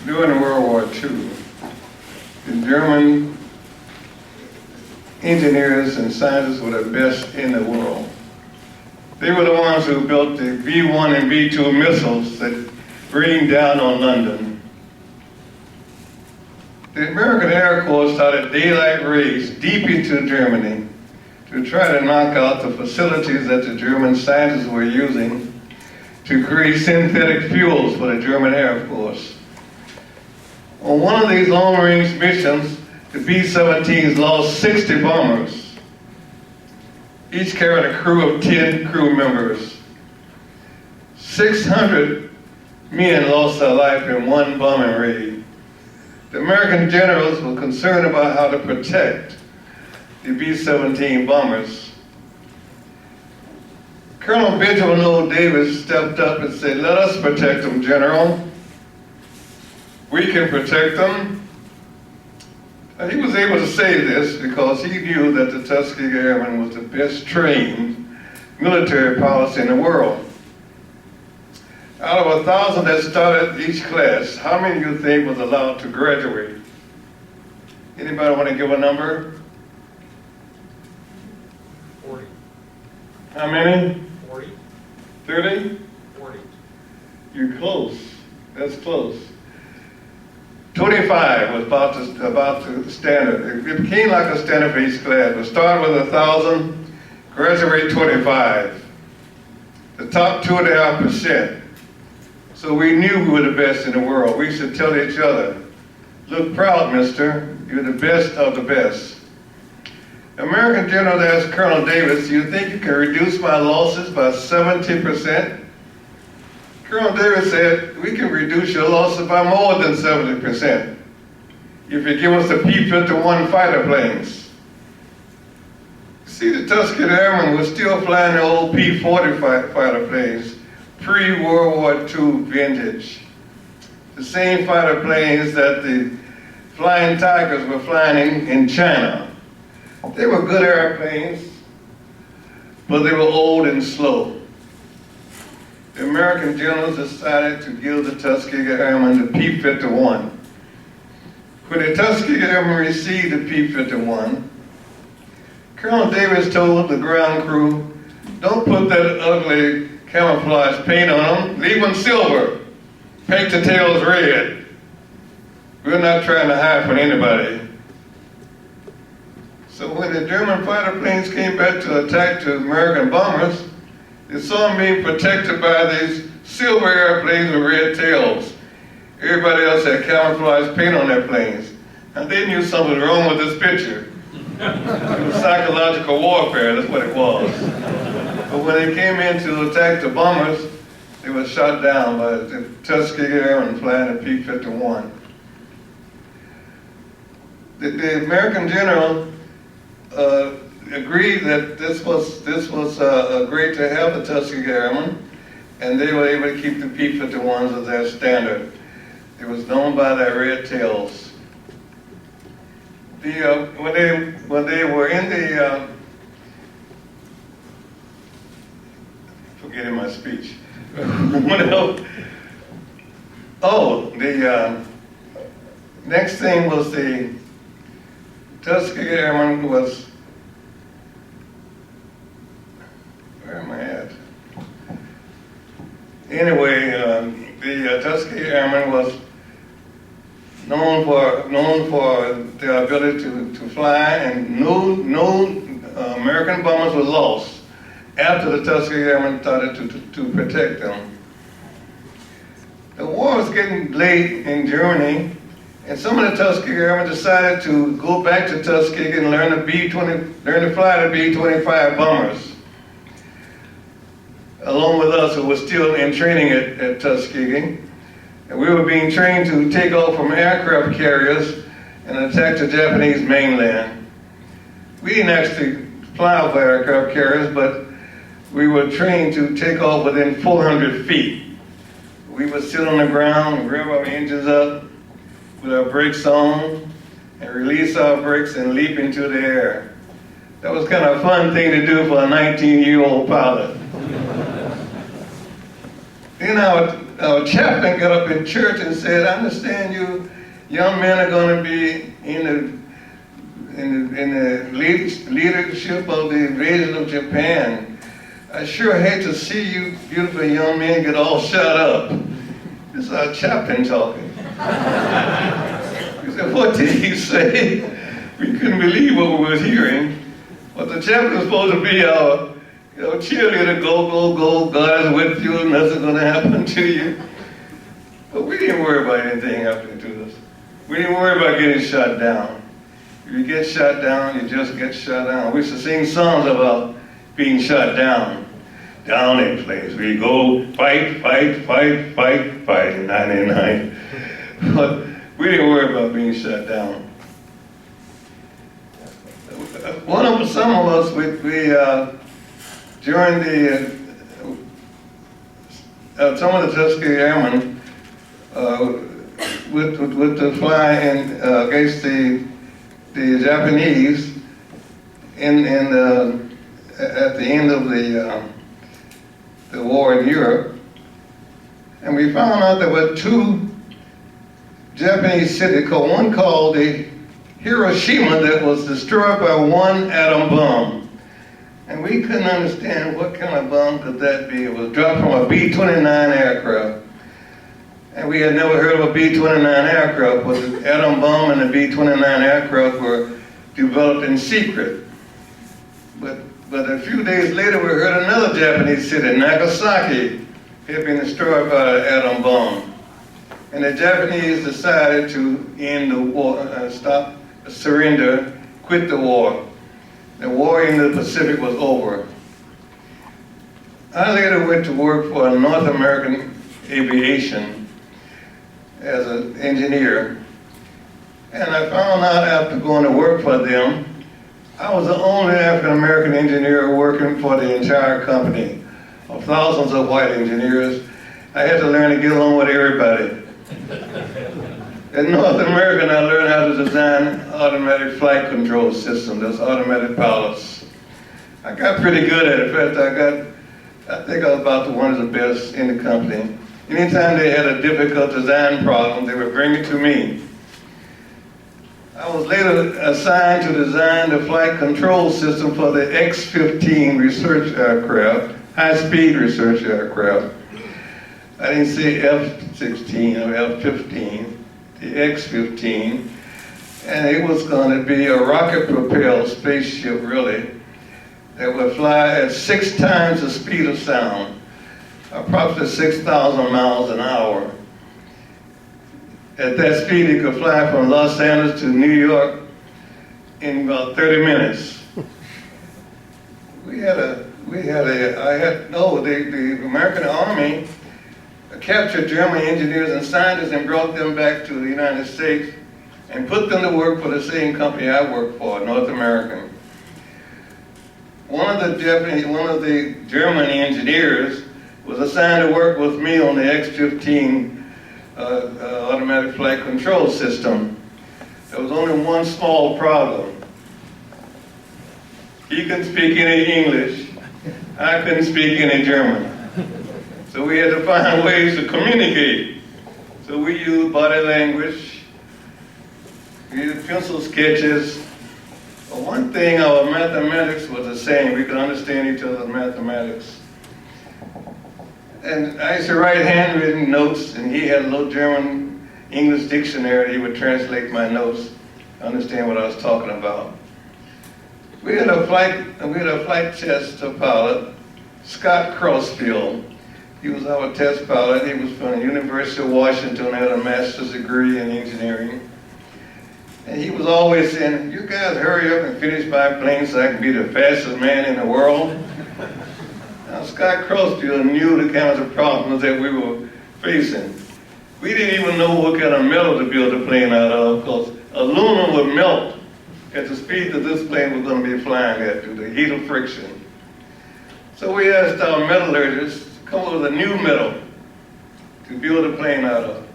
during World War II, the German engineers and scientists were the best in the world. They were the ones who built the V-1 and V-2 missiles that rained down on London. The American Air Corps started daylight raids deep into Germany to try to knock out the facilities that the German scientists were using to create synthetic fuels for the German Air Force. On one of these long-range missions, the B-17s lost 60 bombers. Each carried a crew of 10 crew members. 600 men lost their life in one bombing raid. The American generals were concerned about how to protect the B-17 bombers. Colonel Benjamin O. Davis stepped up and said, "Let us protect them, General. We can protect them." He was able to say this because he knew that the Tuskegee Airmen was the best trained military pilots in the world. Out of 1,000 that started each class, how many do you think was allowed to graduate? Anybody want to give a number? 40. How many? 40. 30? 40. You're close. That's close. 25 was about the standard. It became like a standard for each class. We started with 1,000, graduate 25. The top 2.5%. So we knew we were the best in the world. We should tell each other, "Look proud, mister. You're the best of the best." The American general asked Colonel Davis, "Do you think you can reduce my losses by 70%? Colonel Davis said, "We can reduce your losses by more than 70% if you give us the P-51 fighter planes." See, the Tuskegee Airmen were still flying the old P-40 fighter planes, pre-World War II vintage. The same fighter planes that the Flying Tigers were flying in China. They were good airplanes, but they were old and slow. The American generals decided to give the Tuskegee Airmen the P-51. When the Tuskegee Airmen received the P-51, Colonel Davis told the ground crew, "Don't put that ugly camouflage paint on them. Leave them silver. Paint the tails red. We're not trying to hide from anybody." So when the German fighter planes came back to attack the American bombers, they saw them being protected by these silver airplanes with red tails. Everybody else had camouflage paint on their planes. And they knew something was wrong with this picture. It was psychological warfare, that's what it was. But when they came in to attack the bombers, they were shot down by the Tuskegee Airmen flying the P-51. The American general agreed that this was great to have the Tuskegee Airmen, and they were able to keep the P-51s as their standard. It was known by their red tails. When they were in the forgetting my speech. Next thing was the Tuskegee Airmen was, where am I at? Anyway, the Tuskegee Airmen was known for their ability to fly, and no American bombers were lost after the Tuskegee Airmen started to protect them. The war was getting late in Germany, and some of the Tuskegee Airmen decided to go back to Tuskegee and learn to fly the B-25 bombers, along with us who were still in training at Tuskegee. And we were being trained to take off from aircraft carriers and attack the Japanese mainland. We didn't actually fly off aircraft carriers, but we were trained to take off within 400 feet. We would sit on the ground, rev our engines up with our brakes on, and release our brakes and leap into the air. That was kind of a fun thing to do for a 19-year-old pilot. Then our chaplain got up in church and said, I understand you young men are going to be in the leadership of the invasion of Japan. I sure hate to see you beautiful young men get all shut up. This is our chaplain talking. He said, what did he say? We couldn't believe what we was hearing. But the chaplain was supposed to be our cheerleader, go, go, go, God is with you, nothing's going to happen to you. But we didn't worry about anything happening to us. We didn't worry about getting shot down. If you get shot down, you just get shot down. We used to sing songs about being shot down. Down a place we go, fight, fight, fight, fight, fight, in 99. But we didn't worry about being shut down. Some of us, during some of the Tuskegee Airmen would fly against the Japanese at the end of the war in Europe, and we found out there were two Japanese cities, one called the Hiroshima, that was destroyed by one atom bomb. And we couldn't understand what kind of bomb could that be. It was dropped from a B-29 aircraft. And we had never heard of a B-29 aircraft, but the atom bomb and the B-29 aircraft were developed in secret. But a few days later, we heard another Japanese city, Nagasaki, had been destroyed by an atom bomb. And the Japanese decided to end the war, surrender, quit the war. The war in the Pacific was over. I later went to work for North American Aviation as an engineer. And I found out after going to work for them, I was the only African-American engineer working for the entire company of thousands of white engineers. I had to learn to get along with everybody. In North America, I learned how to design automatic flight control systems, those automatic pilots. I got pretty good at it. In fact, I think I was about one of the best in the company. Anytime they had a difficult design problem, they would bring it to me. I was later assigned to design the flight control system for the X-15 research aircraft, high-speed research aircraft. I didn't say F-16 or F-15, the X-15. And it was going to be a rocket-propelled spaceship, really, that would fly at 6 times the speed of sound, approximately 6,000 miles an hour. At that speed, it could fly from Los Angeles to New York in about 30 minutes. The American Army captured German engineers and scientists and brought them back to the United States and put them to work for the same company I worked for, North American. One of the German engineers was assigned to work with me on the X-15 automatic flight control system. There was only one small problem. He couldn't speak any English. I couldn't speak any German. So we had to find ways to communicate. So we used body language, we used pencil sketches. But one thing, our mathematics was the same. We could understand each other's mathematics. And I used to write handwritten notes, and he had a little German English dictionary. He would translate my notes to understand what I was talking about. We had a flight test pilot, Scott Crossfield. He was our test pilot. He was from the University of Washington, had a master's degree in engineering. And he was always saying, you guys hurry up and finish my plane so I can be the fastest man in the world. Now, Scott Crossfield knew the kinds of problems that we were facing. We didn't even know what kind of metal to build a plane out of, because aluminum would melt at the speed that this plane was going to be flying at due to the heat of friction. So we asked our metallurgists to come up with a new metal to build a plane out of.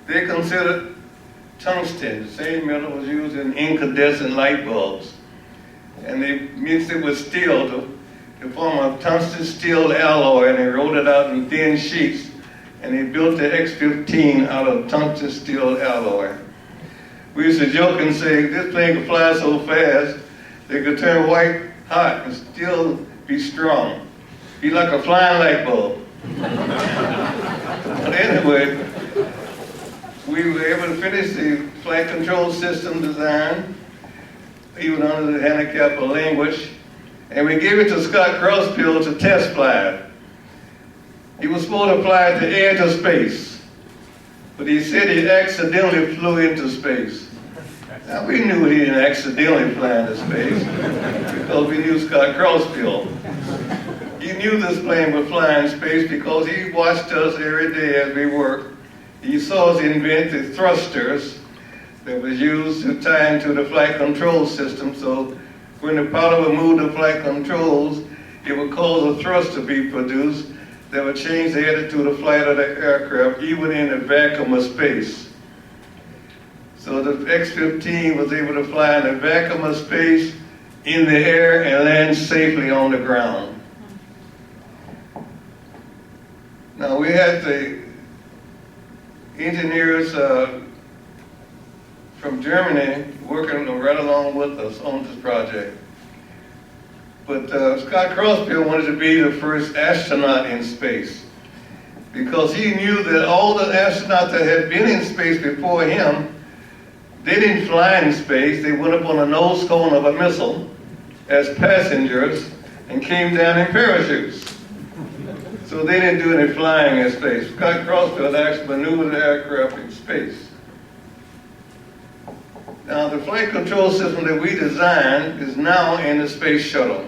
They considered tungsten. The same metal was used in incandescent light bulbs. And they mixed it with steel to form a tungsten steel alloy, and they rolled it out in thin sheets and they built the X-15 out of tungsten steel alloy. We used to joke and say, this plane could fly so fast, they could turn white hot and still be strong. Be like a flying light bulb. But anyway, we were able to finish the flight control system design, even under the handicap of language, and we gave it to Scott Crossfield to test fly it. He was supposed to fly at the edge of space, but he said he accidentally flew into space. Now we knew he didn't accidentally fly into space because we knew Scott Crossfield. He knew this plane would fly in space because he watched us every day as we worked. He saw us invent the thrusters that was used to tie into the flight control system, so when the pilot would move the flight controls, it would cause a thrust to be produced that would change the attitude of flight of the aircraft, even in a vacuum of space. So the X-15 was able to fly in a vacuum of space, in the air, and land safely on the ground. Now we had the engineers from Germany working right along with us on this project. But Scott Crossfield wanted to be the first astronaut in space because he knew that all the astronauts that had been in space before him, they didn't fly in space. They went up on a nose cone of a missile as passengers and came down in parachutes. So they didn't do any flying in space. Scott Crossfield actually maneuvered the aircraft in space. Now the flight control system that we designed is now in the space shuttle.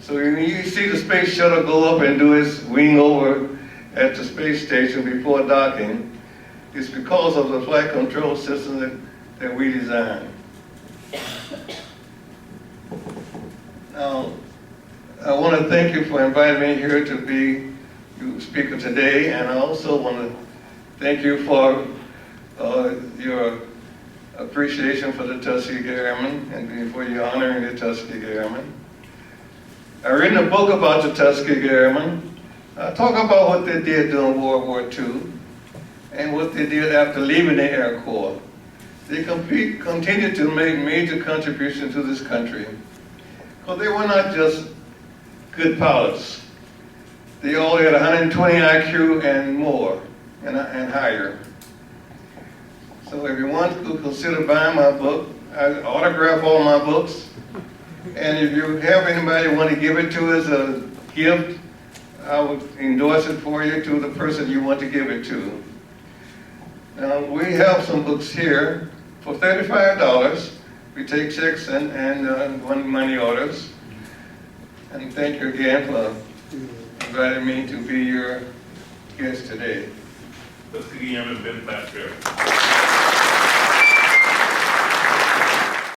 So when you see the space shuttle go up and do its wing over at the space station before docking, it's because of the flight control system that we designed. Now, I want to thank you for inviting me here to be your speaker today, and I also want to thank you for your appreciation for the Tuskegee Airmen and for your honoring the Tuskegee Airmen. I've written a book about the Tuskegee Airmen. I talk about what they did during World War II and what they did after leaving the Air Corps. They continued to make major contributions to this country because they were not just good pilots. They all had 120 IQ and more, and higher. So if you want to consider buying my book, I autograph all my books. And if you have anybody want to give it to as a gift, I would endorse it for you to the person you want to give it to. Now, we have some books here for $35. We take checks and money orders. And thank you again for inviting me to be your guest today. Tuskegee Airman Ben Berry.